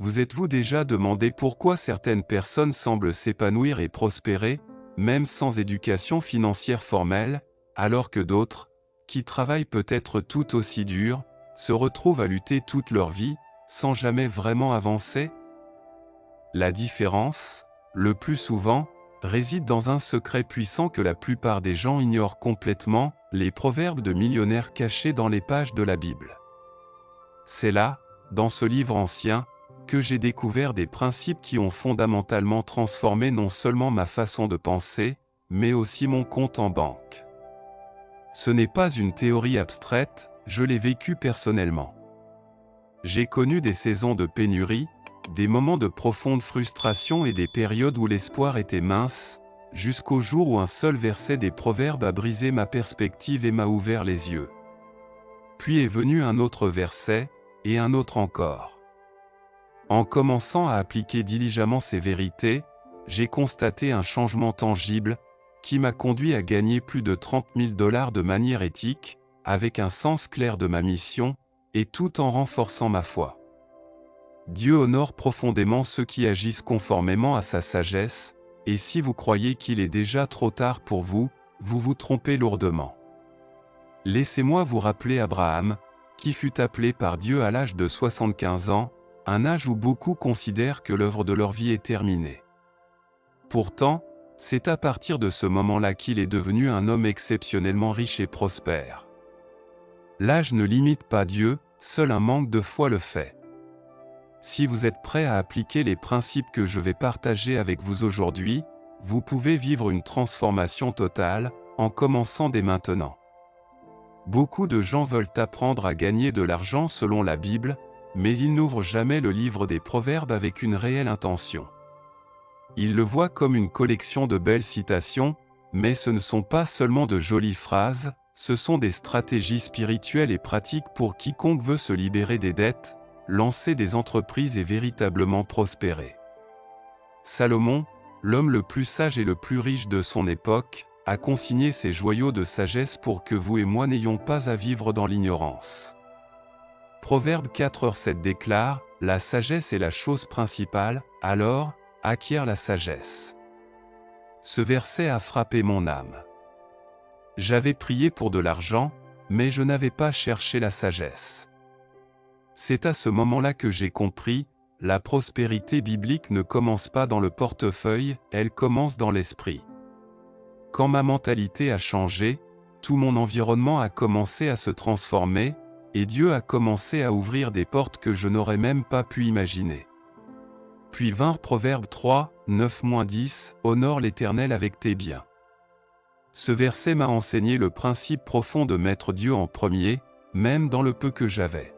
Vous êtes-vous déjà demandé pourquoi certaines personnes semblent s'épanouir et prospérer, même sans éducation financière formelle, alors que d'autres, qui travaillent peut-être tout aussi dur, se retrouvent à lutter toute leur vie, sans jamais vraiment avancer? La différence, le plus souvent, réside dans un secret puissant que la plupart des gens ignorent complètement, les proverbes de millionnaires cachés dans les pages de la Bible. C'est là, dans ce livre ancien, que j'ai découvert des principes qui ont fondamentalement transformé non seulement ma façon de penser, mais aussi mon compte en banque. Ce n'est pas une théorie abstraite, je l'ai vécu personnellement. J'ai connu des saisons de pénurie, des moments de profonde frustration et des périodes où l'espoir était mince, jusqu'au jour où un seul verset des Proverbes a brisé ma perspective et m'a ouvert les yeux. Puis est venu un autre verset, et un autre encore. En commençant à appliquer diligemment ces vérités, j'ai constaté un changement tangible, qui m'a conduit à gagner plus de 30 000 $ de manière éthique, avec un sens clair de ma mission, et tout en renforçant ma foi. Dieu honore profondément ceux qui agissent conformément à sa sagesse, et si vous croyez qu'il est déjà trop tard pour vous, vous vous trompez lourdement. Laissez-moi vous rappeler Abraham, qui fut appelé par Dieu à l'âge de 75 ans, un âge où beaucoup considèrent que l'œuvre de leur vie est terminée. Pourtant, c'est à partir de ce moment-là qu'il est devenu un homme exceptionnellement riche et prospère. L'âge ne limite pas Dieu, seul un manque de foi le fait. Si vous êtes prêt à appliquer les principes que je vais partager avec vous aujourd'hui, vous pouvez vivre une transformation totale, en commençant dès maintenant. Beaucoup de gens veulent apprendre à gagner de l'argent selon la Bible, mais ils n'ouvrent jamais le livre des Proverbes avec une réelle intention. Ils le voient comme une collection de belles citations, mais ce ne sont pas seulement de jolies phrases, ce sont des stratégies spirituelles et pratiques pour quiconque veut se libérer des dettes, lancer des entreprises et véritablement prospérer. Salomon, l'homme le plus sage et le plus riche de son époque, a consigné ces joyaux de sagesse pour que vous et moi n'ayons pas à vivre dans l'ignorance. Proverbe 4:7 déclare, « La sagesse est la chose principale, alors, acquiert la sagesse. » Ce verset a frappé mon âme. J'avais prié pour de l'argent, mais je n'avais pas cherché la sagesse. C'est à ce moment-là que j'ai compris, la prospérité biblique ne commence pas dans le portefeuille, elle commence dans l'esprit. Quand ma mentalité a changé, tout mon environnement a commencé à se transformer, et Dieu a commencé à ouvrir des portes que je n'aurais même pas pu imaginer. Puis vint Proverbe 3, 9-10, « Honore l'Éternel avec tes biens. » Ce verset m'a enseigné le principe profond de mettre Dieu en premier, même dans le peu que j'avais.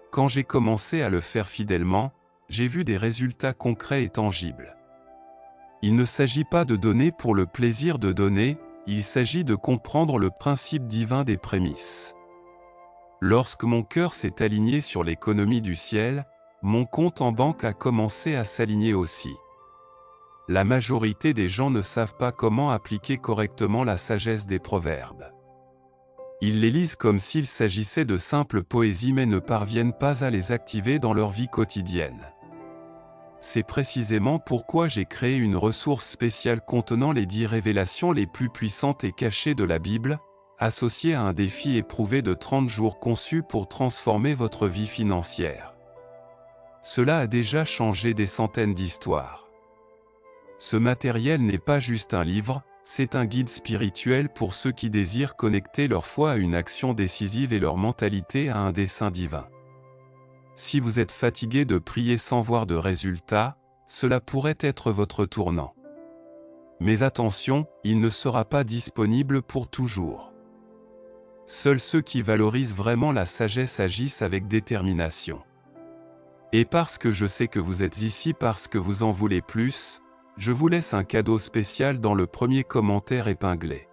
Quand j'ai commencé à le faire fidèlement, j'ai vu des résultats concrets et tangibles. Il ne s'agit pas de donner pour le plaisir de donner, il s'agit de comprendre le principe divin des prémices. Lorsque mon cœur s'est aligné sur l'économie du ciel, mon compte en banque a commencé à s'aligner aussi. La majorité des gens ne savent pas comment appliquer correctement la sagesse des proverbes. Ils les lisent comme s'il s'agissait de simples poésies mais ne parviennent pas à les activer dans leur vie quotidienne. C'est précisément pourquoi j'ai créé une ressource spéciale contenant les 10 révélations les plus puissantes et cachées de la Bible, associée à un défi éprouvé de 30 jours conçu pour transformer votre vie financière. Cela a déjà changé des centaines d'histoires. Ce matériel n'est pas juste un livre, c'est un guide spirituel pour ceux qui désirent connecter leur foi à une action décisive et leur mentalité à un dessein divin. Si vous êtes fatigué de prier sans voir de résultats, cela pourrait être votre tournant. Mais attention, il ne sera pas disponible pour toujours. Seuls ceux qui valorisent vraiment la sagesse agissent avec détermination. Et parce que je sais que vous êtes ici parce que vous en voulez plus, je vous laisse un cadeau spécial dans le premier commentaire épinglé.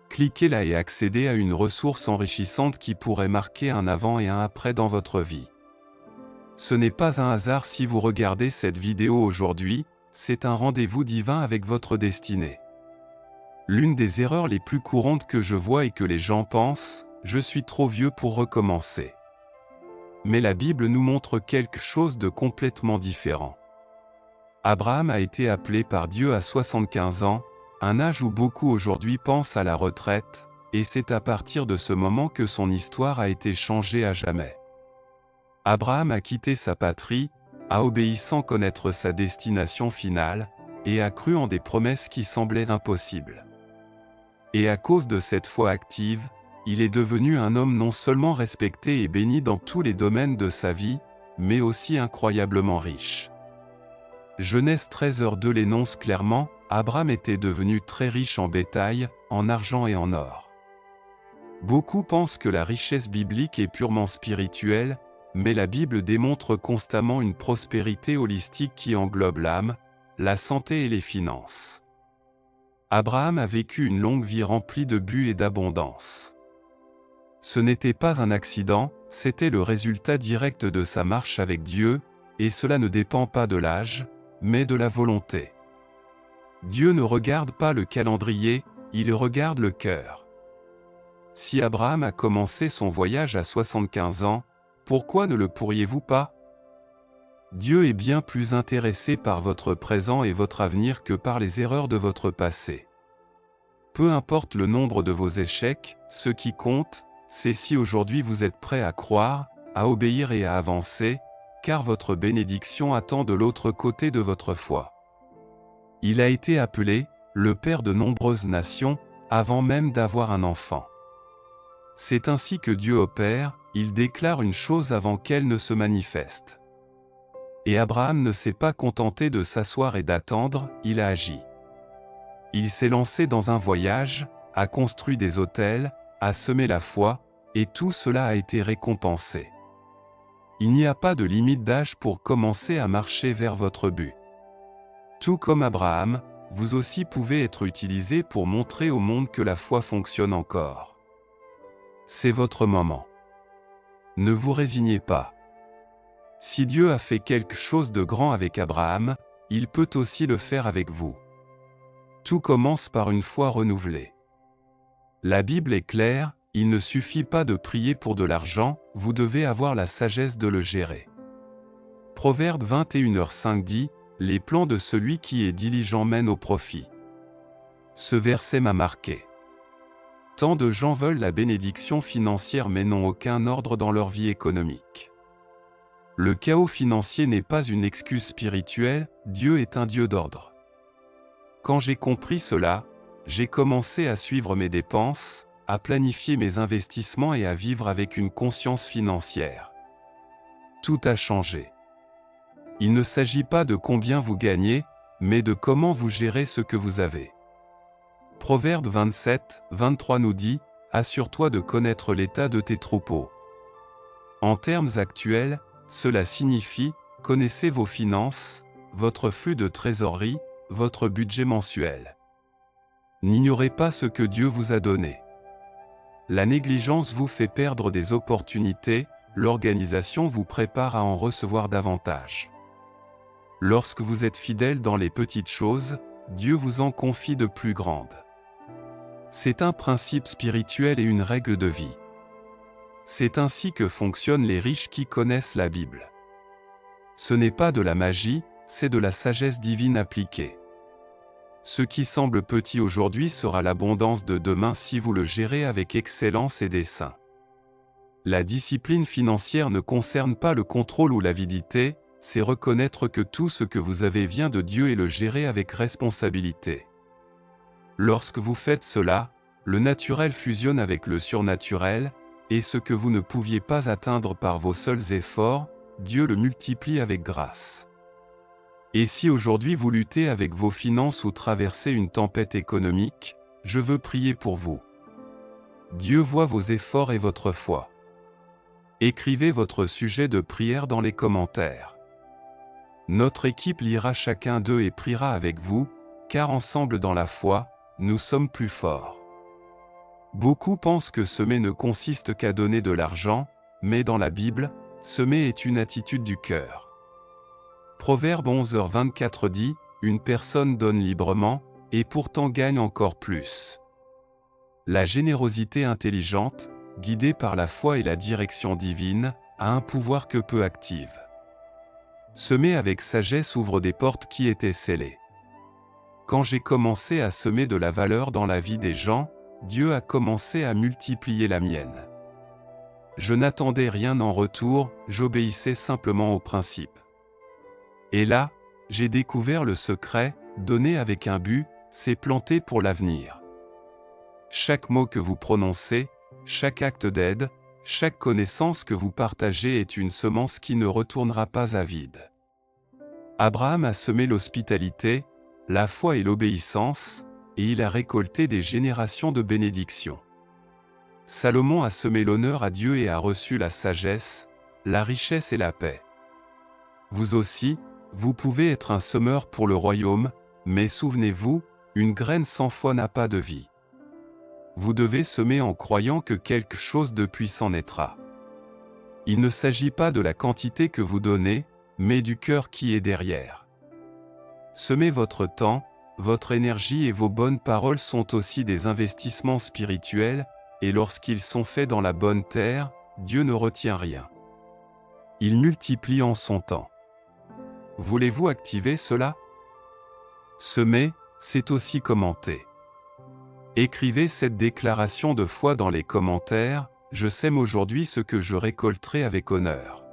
Cliquez là et accédez à une ressource enrichissante qui pourrait marquer un avant et un après dans votre vie. Ce n'est pas un hasard si vous regardez cette vidéo aujourd'hui, c'est un rendez-vous divin avec votre destinée. L'une des erreurs les plus courantes que je vois et que les gens pensent, je suis trop vieux pour recommencer. Mais la Bible nous montre quelque chose de complètement différent. Abraham a été appelé par Dieu à 75 ans, un âge où beaucoup aujourd'hui pensent à la retraite, et c'est à partir de ce moment que son histoire a été changée à jamais. Abraham a quitté sa patrie, a obéi sans connaître sa destination finale, et a cru en des promesses qui semblaient impossibles. Et à cause de cette foi active, il est devenu un homme non seulement respecté et béni dans tous les domaines de sa vie, mais aussi incroyablement riche. Genèse 13:2 l'énonce clairement, Abraham était devenu très riche en bétail, en argent et en or. Beaucoup pensent que la richesse biblique est purement spirituelle, mais la Bible démontre constamment une prospérité holistique qui englobe l'âme, la santé et les finances. Abraham a vécu une longue vie remplie de buts et d'abondance. Ce n'était pas un accident, c'était le résultat direct de sa marche avec Dieu, et cela ne dépend pas de l'âge, mais de la volonté. Dieu ne regarde pas le calendrier, il regarde le cœur. Si Abraham a commencé son voyage à 75 ans, pourquoi ne le pourriez-vous pas? Dieu est bien plus intéressé par votre présent et votre avenir que par les erreurs de votre passé. Peu importe le nombre de vos échecs, ce qui compte, c'est si aujourd'hui vous êtes prêt à croire, à obéir et à avancer, car votre bénédiction attend de l'autre côté de votre foi. Il a été appelé « le Père de nombreuses nations » avant même d'avoir un enfant. C'est ainsi que Dieu opère, il déclare une chose avant qu'elle ne se manifeste. Et Abraham ne s'est pas contenté de s'asseoir et d'attendre, il a agi. Il s'est lancé dans un voyage, a construit des autels, a semé la foi, et tout cela a été récompensé. Il n'y a pas de limite d'âge pour commencer à marcher vers votre but. Tout comme Abraham, vous aussi pouvez être utilisé pour montrer au monde que la foi fonctionne encore. C'est votre moment. Ne vous résignez pas. Si Dieu a fait quelque chose de grand avec Abraham, il peut aussi le faire avec vous. Tout commence par une foi renouvelée. La Bible est claire, il ne suffit pas de prier pour de l'argent, vous devez avoir la sagesse de le gérer. Proverbe 21h5 dit, « Les plans de celui qui est diligent mènent au profit ». Ce verset m'a marqué. Tant de gens veulent la bénédiction financière mais n'ont aucun ordre dans leur vie économique. Le chaos financier n'est pas une excuse spirituelle, Dieu est un Dieu d'ordre. Quand j'ai compris cela, j'ai commencé à suivre mes dépenses, à planifier mes investissements et à vivre avec une conscience financière. Tout a changé. Il ne s'agit pas de combien vous gagnez, mais de comment vous gérez ce que vous avez. Proverbe 27:23 nous dit « Assure-toi de connaître l'état de tes troupeaux ». En termes actuels, cela signifie « Connaissez vos finances, votre flux de trésorerie, votre budget mensuel ». N'ignorez pas ce que Dieu vous a donné. La négligence vous fait perdre des opportunités, l'organisation vous prépare à en recevoir davantage. Lorsque vous êtes fidèle dans les petites choses, Dieu vous en confie de plus grandes. C'est un principe spirituel et une règle de vie. C'est ainsi que fonctionnent les riches qui connaissent la Bible. Ce n'est pas de la magie, c'est de la sagesse divine appliquée. Ce qui semble petit aujourd'hui sera l'abondance de demain si vous le gérez avec excellence et dessein. La discipline financière ne concerne pas le contrôle ou l'avidité, c'est reconnaître que tout ce que vous avez vient de Dieu et le gérer avec responsabilité. Lorsque vous faites cela, le naturel fusionne avec le surnaturel, et ce que vous ne pouviez pas atteindre par vos seuls efforts, Dieu le multiplie avec grâce. Et si aujourd'hui vous luttez avec vos finances ou traversez une tempête économique, je veux prier pour vous. Dieu voit vos efforts et votre foi. Écrivez votre sujet de prière dans les commentaires. Notre équipe lira chacun d'eux et priera avec vous, car ensemble dans la foi, nous sommes plus forts. Beaucoup pensent que semer ne consiste qu'à donner de l'argent, mais dans la Bible, semer est une attitude du cœur. Proverbe 11h24 dit, « Une personne donne librement, et pourtant gagne encore plus. » La générosité intelligente, guidée par la foi et la direction divine, a un pouvoir que peu active. Semer avec sagesse ouvre des portes qui étaient scellées. Quand j'ai commencé à semer de la valeur dans la vie des gens, Dieu a commencé à multiplier la mienne. Je n'attendais rien en retour, j'obéissais simplement au principe. Et là, j'ai découvert le secret, donner avec un but, c'est planter pour l'avenir. Chaque mot que vous prononcez, chaque acte d'aide, chaque connaissance que vous partagez est une semence qui ne retournera pas à vide. Abraham a semé l'hospitalité, la foi et l'obéissance, et il a récolté des générations de bénédictions. Salomon a semé l'honneur à Dieu et a reçu la sagesse, la richesse et la paix. Vous aussi, vous pouvez être un semeur pour le royaume, mais souvenez-vous, une graine sans foi n'a pas de vie. Vous devez semer en croyant que quelque chose de puissant naîtra. Il ne s'agit pas de la quantité que vous donnez, mais du cœur qui est derrière. Semez votre temps, votre énergie et vos bonnes paroles sont aussi des investissements spirituels, et lorsqu'ils sont faits dans la bonne terre, Dieu ne retient rien. Il multiplie en son temps. Voulez-vous activer cela? Semer, c'est aussi commenter. Écrivez cette déclaration de foi dans les commentaires, je sème aujourd'hui ce que je récolterai avec honneur.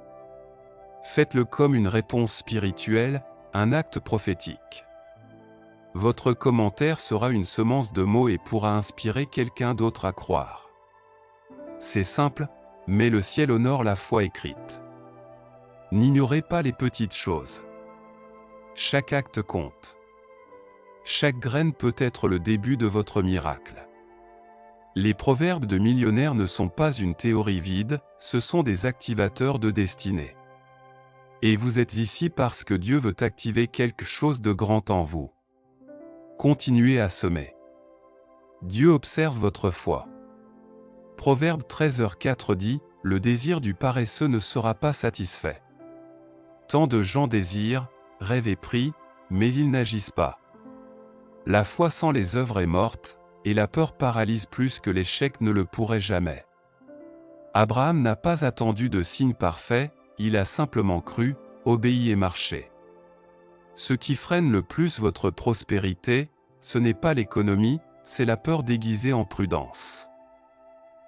Faites-le comme une réponse spirituelle, un acte prophétique. Votre commentaire sera une semence de mots et pourra inspirer quelqu'un d'autre à croire. C'est simple, mais le ciel honore la foi écrite. N'ignorez pas les petites choses. Chaque acte compte. Chaque graine peut être le début de votre miracle. Les proverbes de millionnaires ne sont pas une théorie vide, ce sont des activateurs de destinée. Et vous êtes ici parce que Dieu veut activer quelque chose de grand en vous. Continuez à semer. Dieu observe votre foi. Proverbe 13h4 dit, « Le désir du paresseux ne sera pas satisfait. » Tant de gens désirent, rêvent et prient, mais ils n'agissent pas. La foi sans les œuvres est morte, et la peur paralyse plus que l'échec ne le pourrait jamais. Abraham n'a pas attendu de signe parfait, il a simplement cru, obéi et marché. Ce qui freine le plus votre prospérité, ce n'est pas l'économie, c'est la peur déguisée en prudence.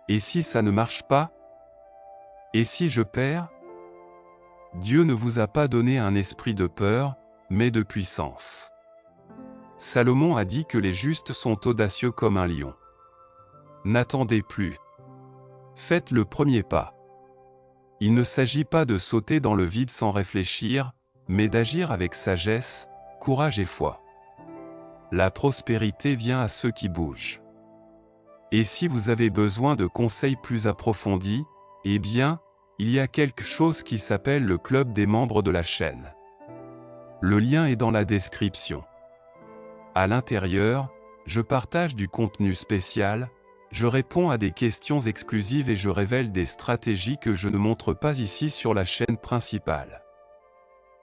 Et si ça ne marche pas? Et si je perds? Dieu ne vous a pas donné un esprit de peur, mais de puissance. Salomon a dit que les justes sont audacieux comme un lion. N'attendez plus. Faites le premier pas. Il ne s'agit pas de sauter dans le vide sans réfléchir, mais d'agir avec sagesse, courage et foi. La prospérité vient à ceux qui bougent. Et si vous avez besoin de conseils plus approfondis, eh bien, il y a quelque chose qui s'appelle le club des membres de la chaîne. Le lien est dans la description. À l'intérieur, je partage du contenu spécial, je réponds à des questions exclusives et je révèle des stratégies que je ne montre pas ici sur la chaîne principale.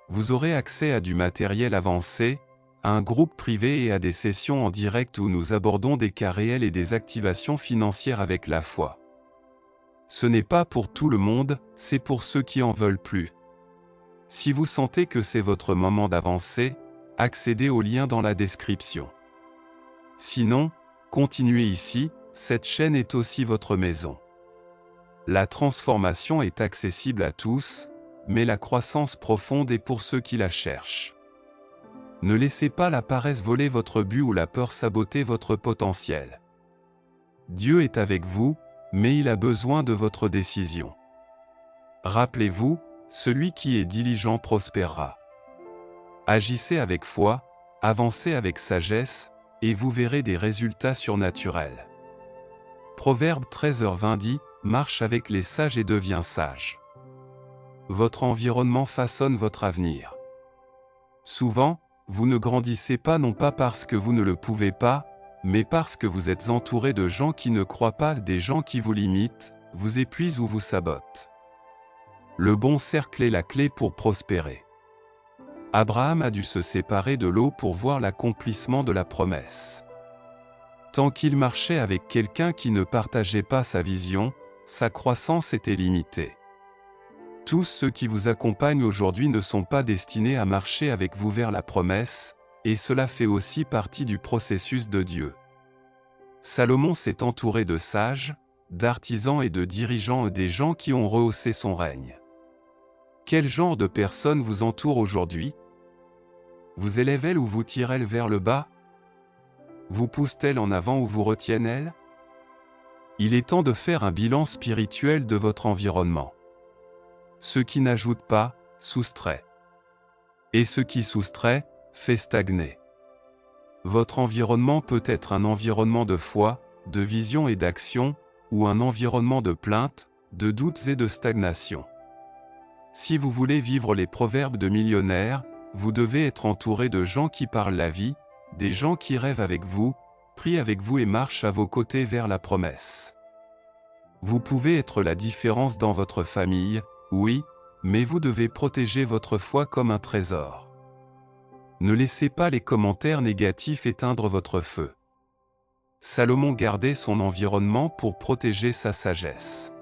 Vous aurez accès à du matériel avancé, à un groupe privé et à des sessions en direct où nous abordons des cas réels et des activations financières avec la foi. Ce n'est pas pour tout le monde, c'est pour ceux qui en veulent plus. Si vous sentez que c'est votre moment d'avancer, accédez au lien dans la description. Sinon, continuez ici, cette chaîne est aussi votre maison. La transformation est accessible à tous, mais la croissance profonde est pour ceux qui la cherchent. Ne laissez pas la paresse voler votre but ou la peur saboter votre potentiel. Dieu est avec vous, mais il a besoin de votre décision. Rappelez-vous, celui qui est diligent prospérera. Agissez avec foi, avancez avec sagesse, et vous verrez des résultats surnaturels. Proverbe 13h20 dit, « Marche avec les sages et deviens sage. » Votre environnement façonne votre avenir. Souvent, vous ne grandissez pas non pas parce que vous ne le pouvez pas, mais parce que vous êtes entouré de gens qui ne croient pas, des gens qui vous limitent, vous épuisent ou vous sabotent. Le bon cercle est la clé pour prospérer. Abraham a dû se séparer de Lot pour voir l'accomplissement de la promesse. Tant qu'il marchait avec quelqu'un qui ne partageait pas sa vision, sa croissance était limitée. Tous ceux qui vous accompagnent aujourd'hui ne sont pas destinés à marcher avec vous vers la promesse, et cela fait aussi partie du processus de Dieu. Salomon s'est entouré de sages, d'artisans et de dirigeants, des gens qui ont rehaussé son règne. Quel genre de personnes vous entoure aujourd'hui? Vous élève-t-elle ou vous tire-t-elle vers le bas? Vous pousse-t-elle en avant ou vous retienne-t-elle? Il est temps de faire un bilan spirituel de votre environnement. Ce qui n'ajoute pas, soustrait. Et ce qui soustrait, fait stagner. Votre environnement peut être un environnement de foi, de vision et d'action, ou un environnement de plainte, de doutes et de stagnation. Si vous voulez vivre les proverbes de millionnaires, vous devez être entouré de gens qui parlent la vie, des gens qui rêvent avec vous, prient avec vous et marchent à vos côtés vers la promesse. Vous pouvez être la différence dans votre famille, oui, mais vous devez protéger votre foi comme un trésor. Ne laissez pas les commentaires négatifs éteindre votre feu. Salomon gardait son environnement pour protéger sa sagesse.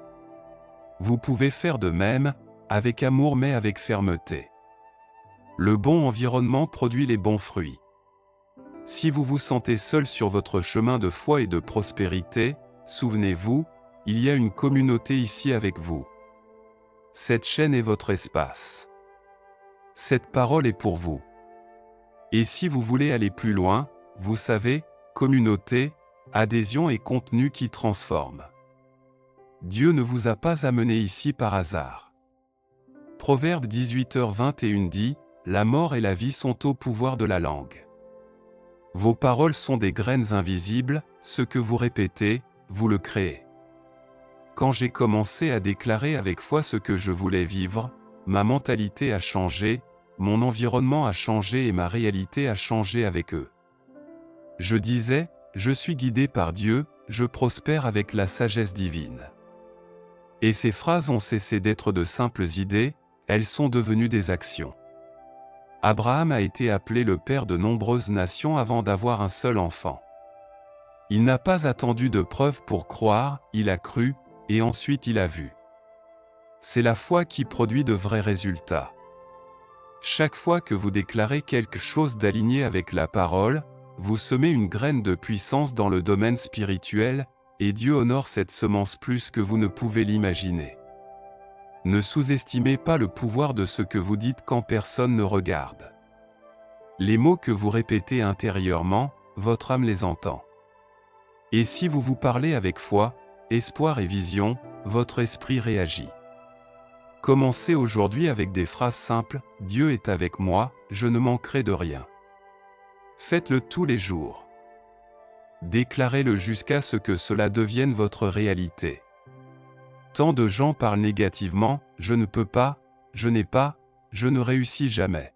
Vous pouvez faire de même, avec amour mais avec fermeté. Le bon environnement produit les bons fruits. Si vous vous sentez seul sur votre chemin de foi et de prospérité, souvenez-vous, il y a une communauté ici avec vous. Cette chaîne est votre espace. Cette parole est pour vous. Et si vous voulez aller plus loin, vous savez, communauté, adhésion et contenu qui transforment. Dieu ne vous a pas amené ici par hasard. Proverbe 18h21 dit, « La mort et la vie sont au pouvoir de la langue. » Vos paroles sont des graines invisibles, ce que vous répétez, vous le créez. Quand j'ai commencé à déclarer avec foi ce que je voulais vivre, ma mentalité a changé, mon environnement a changé et ma réalité a changé avec eux. Je disais, je suis guidé par Dieu, je prospère avec la sagesse divine. Et ces phrases ont cessé d'être de simples idées, elles sont devenues des actions. Abraham a été appelé le père de nombreuses nations avant d'avoir un seul enfant. Il n'a pas attendu de preuves pour croire, il a cru, et ensuite il a vu. C'est la foi qui produit de vrais résultats. Chaque fois que vous déclarez quelque chose d'aligné avec la parole, vous semez une graine de puissance dans le domaine spirituel, et Dieu honore cette semence plus que vous ne pouvez l'imaginer. Ne sous-estimez pas le pouvoir de ce que vous dites quand personne ne regarde. Les mots que vous répétez intérieurement, votre âme les entend. Et si vous vous parlez avec foi, espoir et vision, votre esprit réagit. Commencez aujourd'hui avec des phrases simples, « Dieu est avec moi, je ne manquerai de rien ». Faites-le tous les jours. Déclarez-le jusqu'à ce que cela devienne votre réalité. Tant de gens parlent négativement, « je ne peux pas, je n'ai pas, je ne réussis jamais ».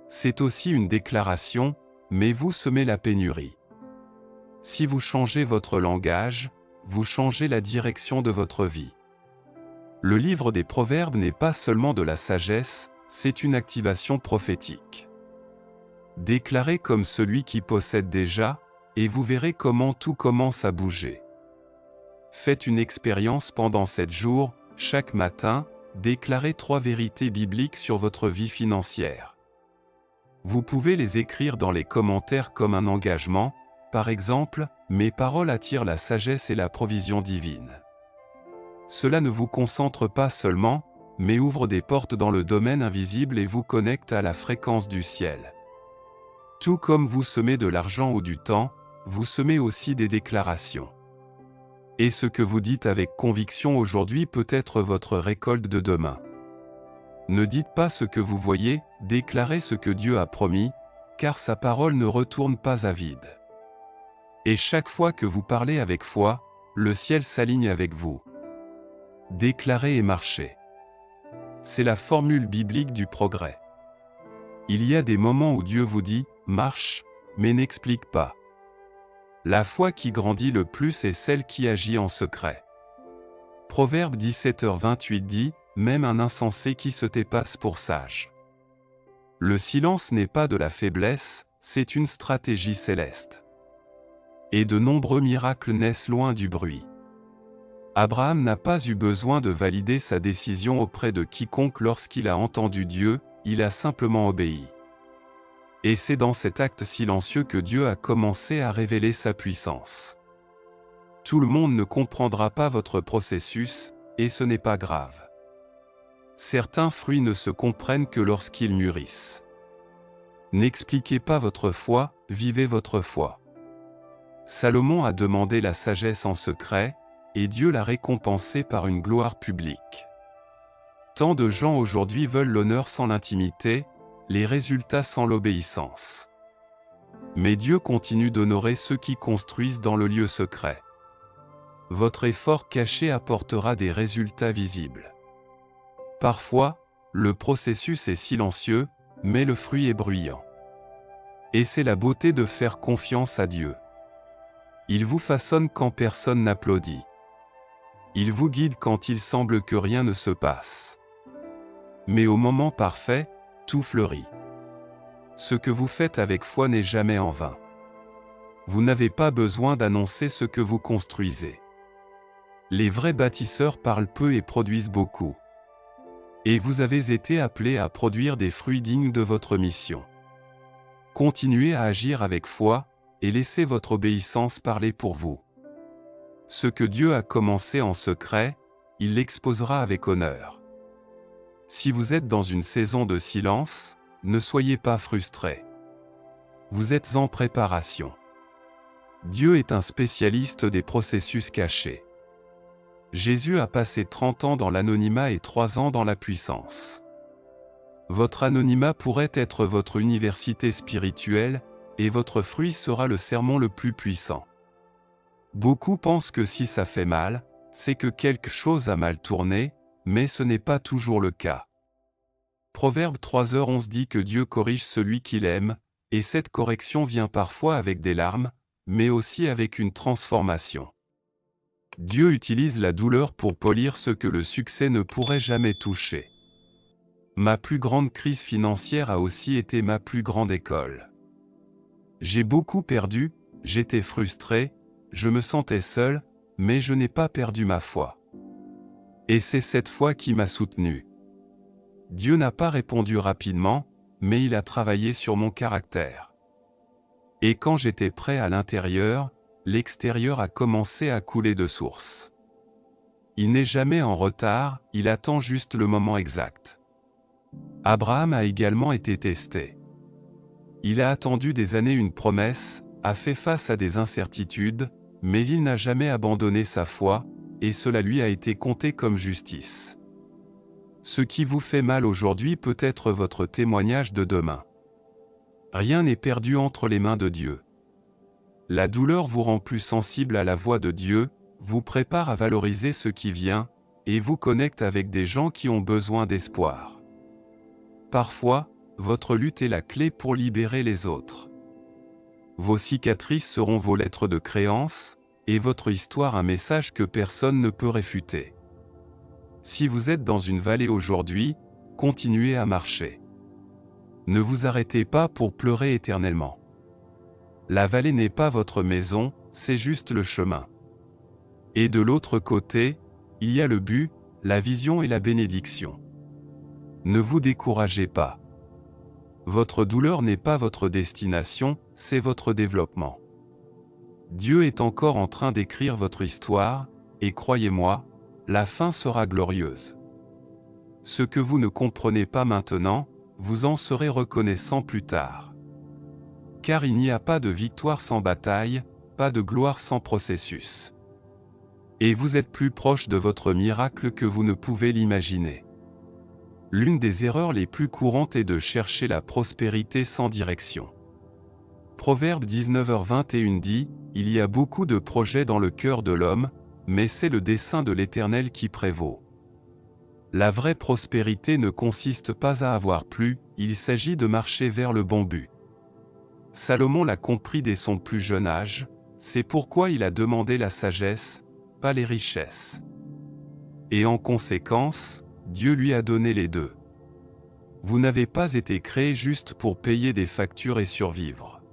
C'est aussi une déclaration, mais vous semez la pénurie. Si vous changez votre langage, vous changez la direction de votre vie. Le livre des Proverbes n'est pas seulement de la sagesse, c'est une activation prophétique. Déclarez comme celui qui possède déjà, et vous verrez comment tout commence à bouger. Faites une expérience pendant 7 jours, chaque matin, déclarez 3 vérités bibliques sur votre vie financière. Vous pouvez les écrire dans les commentaires comme un engagement, par exemple, « Mes paroles attirent la sagesse et la provision divine ». Cela ne vous concentre pas seulement, mais ouvre des portes dans le domaine invisible et vous connecte à la fréquence du ciel. Tout comme vous semez de l'argent ou du temps, vous semez aussi des déclarations. Et ce que vous dites avec conviction aujourd'hui peut être votre récolte de demain. Ne dites pas ce que vous voyez, déclarez ce que Dieu a promis, car sa parole ne retourne pas à vide. Et chaque fois que vous parlez avec foi, le ciel s'aligne avec vous. Déclarez et marchez. C'est la formule biblique du progrès. Il y a des moments où Dieu vous dit « marche », mais n'explique pas. La foi qui grandit le plus est celle qui agit en secret. Proverbe 17h28 dit « Même un insensé qui se tait passe pour sage ». Le silence n'est pas de la faiblesse, c'est une stratégie céleste. Et de nombreux miracles naissent loin du bruit. Abraham n'a pas eu besoin de valider sa décision auprès de quiconque lorsqu'il a entendu Dieu, il a simplement obéi. Et c'est dans cet acte silencieux que Dieu a commencé à révéler sa puissance. Tout le monde ne comprendra pas votre processus, et ce n'est pas grave. Certains fruits ne se comprennent que lorsqu'ils mûrissent. N'expliquez pas votre foi, vivez votre foi. Salomon a demandé la sagesse en secret, et Dieu l'a récompensé par une gloire publique. Tant de gens aujourd'hui veulent l'honneur sans l'intimité, les résultats sans l'obéissance. Mais Dieu continue d'honorer ceux qui construisent dans le lieu secret. Votre effort caché apportera des résultats visibles. Parfois, le processus est silencieux, mais le fruit est bruyant. Et c'est la beauté de faire confiance à Dieu. Il vous façonne quand personne n'applaudit. Il vous guide quand il semble que rien ne se passe. Mais au moment parfait, tout fleurit. Ce que vous faites avec foi n'est jamais en vain. Vous n'avez pas besoin d'annoncer ce que vous construisez. Les vrais bâtisseurs parlent peu et produisent beaucoup. Et vous avez été appelé à produire des fruits dignes de votre mission. Continuez à agir avec foi, et laissez votre obéissance parler pour vous. Ce que Dieu a commencé en secret, il l'exposera avec honneur. Si vous êtes dans une saison de silence, ne soyez pas frustrés. Vous êtes en préparation. Dieu est un spécialiste des processus cachés. Jésus a passé 30 ans dans l'anonymat et 3 ans dans la puissance. Votre anonymat pourrait être votre université spirituelle, et votre fruit sera le sermon le plus puissant. Beaucoup pensent que si ça fait mal, c'est que quelque chose a mal tourné, mais ce n'est pas toujours le cas. Proverbe 3h11 dit que Dieu corrige celui qu'il aime, et cette correction vient parfois avec des larmes, mais aussi avec une transformation. Dieu utilise la douleur pour polir ce que le succès ne pourrait jamais toucher. Ma plus grande crise financière a aussi été ma plus grande école. J'ai beaucoup perdu, j'étais frustré, je me sentais seul, mais je n'ai pas perdu ma foi. Et c'est cette foi qui m'a soutenu. Dieu n'a pas répondu rapidement, mais il a travaillé sur mon caractère. Et quand j'étais prêt à l'intérieur, l'extérieur a commencé à couler de source. Il n'est jamais en retard, il attend juste le moment exact. Abraham a également été testé. Il a attendu des années une promesse, a fait face à des incertitudes, mais il n'a jamais abandonné sa foi, et cela lui a été compté comme justice. Ce qui vous fait mal aujourd'hui peut être votre témoignage de demain. Rien n'est perdu entre les mains de Dieu. La douleur vous rend plus sensible à la voix de Dieu, vous prépare à valoriser ce qui vient, et vous connecte avec des gens qui ont besoin d'espoir. Parfois, votre lutte est la clé pour libérer les autres. Vos cicatrices seront vos lettres de créance, et votre histoire un message que personne ne peut réfuter. Si vous êtes dans une vallée aujourd'hui, continuez à marcher. Ne vous arrêtez pas pour pleurer éternellement. La vallée n'est pas votre maison, c'est juste le chemin. Et de l'autre côté, il y a le but, la vision et la bénédiction. Ne vous découragez pas. Votre douleur n'est pas votre destination, c'est votre développement. Dieu est encore en train d'écrire votre histoire, et croyez-moi, la fin sera glorieuse. Ce que vous ne comprenez pas maintenant, vous en serez reconnaissant plus tard. Car il n'y a pas de victoire sans bataille, pas de gloire sans processus. Et vous êtes plus proche de votre miracle que vous ne pouvez l'imaginer. L'une des erreurs les plus courantes est de chercher la prospérité sans direction. Proverbe 19h21 dit, « Il y a beaucoup de projets dans le cœur de l'homme, mais c'est le dessein de l'Éternel qui prévaut. » La vraie prospérité ne consiste pas à avoir plus, il s'agit de marcher vers le bon but. Salomon l'a compris dès son plus jeune âge, c'est pourquoi il a demandé la sagesse, pas les richesses. Et en conséquence, Dieu lui a donné les deux. Vous n'avez pas été créé juste pour payer des factures et survivre.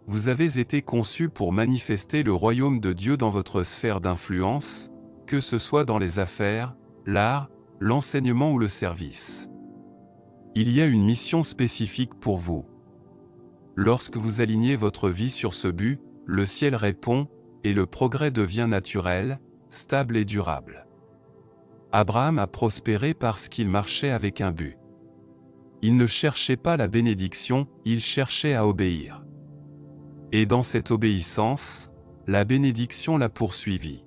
Vous avez été conçu pour manifester le royaume de Dieu dans votre sphère d'influence, que ce soit dans les affaires, l'art, l'enseignement ou le service. Il y a une mission spécifique pour vous. Lorsque vous alignez votre vie sur ce but, le ciel répond, et le progrès devient naturel, stable et durable. Abraham a prospéré parce qu'il marchait avec un but. Il ne cherchait pas la bénédiction, il cherchait à obéir. Et dans cette obéissance, la bénédiction l'a poursuivi.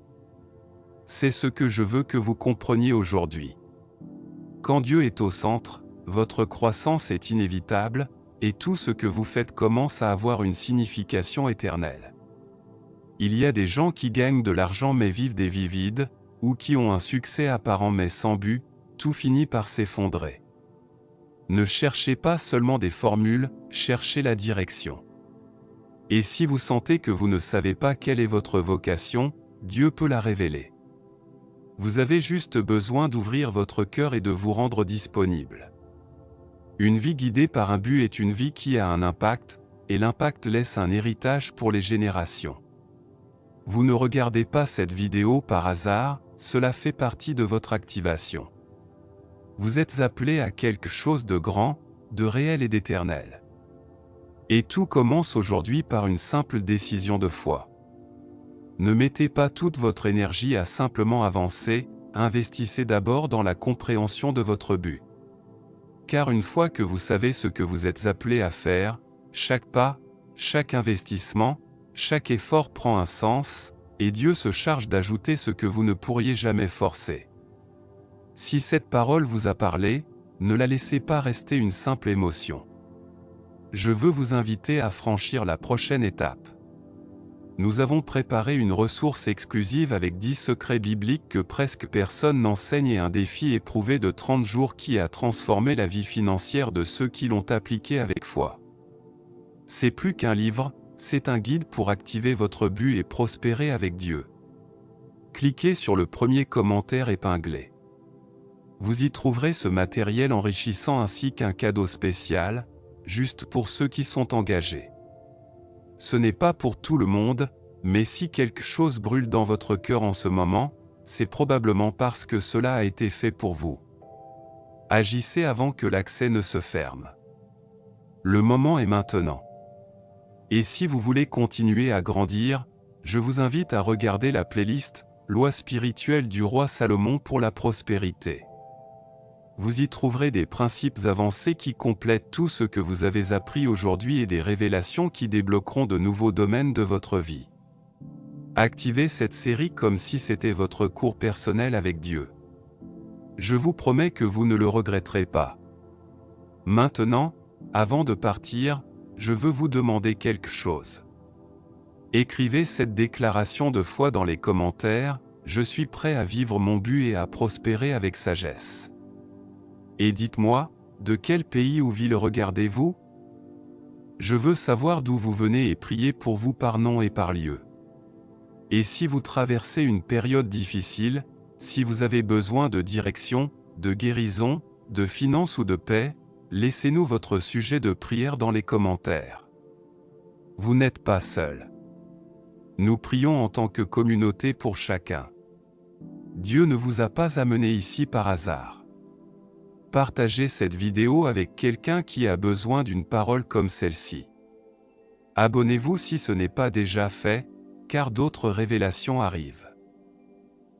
C'est ce que je veux que vous compreniez aujourd'hui. Quand Dieu est au centre, votre croissance est inévitable, et tout ce que vous faites commence à avoir une signification éternelle. Il y a des gens qui gagnent de l'argent mais vivent des vies vides, ou qui ont un succès apparent mais sans but, tout finit par s'effondrer. Ne cherchez pas seulement des formules, cherchez la direction. Et si vous sentez que vous ne savez pas quelle est votre vocation, Dieu peut la révéler. Vous avez juste besoin d'ouvrir votre cœur et de vous rendre disponible. Une vie guidée par un but est une vie qui a un impact, et l'impact laisse un héritage pour les générations. Vous ne regardez pas cette vidéo par hasard, cela fait partie de votre activation. Vous êtes appelé à quelque chose de grand, de réel et d'éternel. Et tout commence aujourd'hui par une simple décision de foi. Ne mettez pas toute votre énergie à simplement avancer, investissez d'abord dans la compréhension de votre but. Car une fois que vous savez ce que vous êtes appelé à faire, chaque pas, chaque investissement, chaque effort prend un sens, et Dieu se charge d'ajouter ce que vous ne pourriez jamais forcer. Si cette parole vous a parlé, ne la laissez pas rester une simple émotion. Je veux vous inviter à franchir la prochaine étape. Nous avons préparé une ressource exclusive avec 10 secrets bibliques que presque personne n'enseigne et un défi éprouvé de 30 jours qui a transformé la vie financière de ceux qui l'ont appliqué avec foi. C'est plus qu'un livre, c'est un guide pour activer votre but et prospérer avec Dieu. Cliquez sur le premier commentaire épinglé. Vous y trouverez ce matériel enrichissant ainsi qu'un cadeau spécial, juste pour ceux qui sont engagés. Ce n'est pas pour tout le monde, mais si quelque chose brûle dans votre cœur en ce moment, c'est probablement parce que cela a été fait pour vous. Agissez avant que l'accès ne se ferme. Le moment est maintenant. Et si vous voulez continuer à grandir, je vous invite à regarder la playlist « Loi spirituelle du roi Salomon pour la prospérité ». Vous y trouverez des principes avancés qui complètent tout ce que vous avez appris aujourd'hui et des révélations qui débloqueront de nouveaux domaines de votre vie. Activez cette série comme si c'était votre cours personnel avec Dieu. Je vous promets que vous ne le regretterez pas. Maintenant, avant de partir, je veux vous demander quelque chose. Écrivez cette déclaration de foi dans les commentaires, « Je suis prêt à vivre mon but et à prospérer avec sagesse ». Et dites-moi, de quel pays ou ville regardez-vous? Je veux savoir d'où vous venez et prier pour vous par nom et par lieu. Et si vous traversez une période difficile, si vous avez besoin de direction, de guérison, de finances ou de paix, laissez-nous votre sujet de prière dans les commentaires. Vous n'êtes pas seul. Nous prions en tant que communauté pour chacun. Dieu ne vous a pas amené ici par hasard. Partagez cette vidéo avec quelqu'un qui a besoin d'une parole comme celle-ci. Abonnez-vous si ce n'est pas déjà fait, car d'autres révélations arrivent.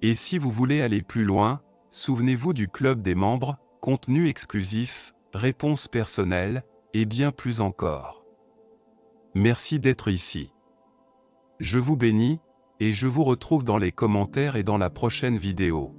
Et si vous voulez aller plus loin, souvenez-vous du club des membres, contenu exclusif, réponses personnelles, et bien plus encore. Merci d'être ici. Je vous bénis, et je vous retrouve dans les commentaires et dans la prochaine vidéo.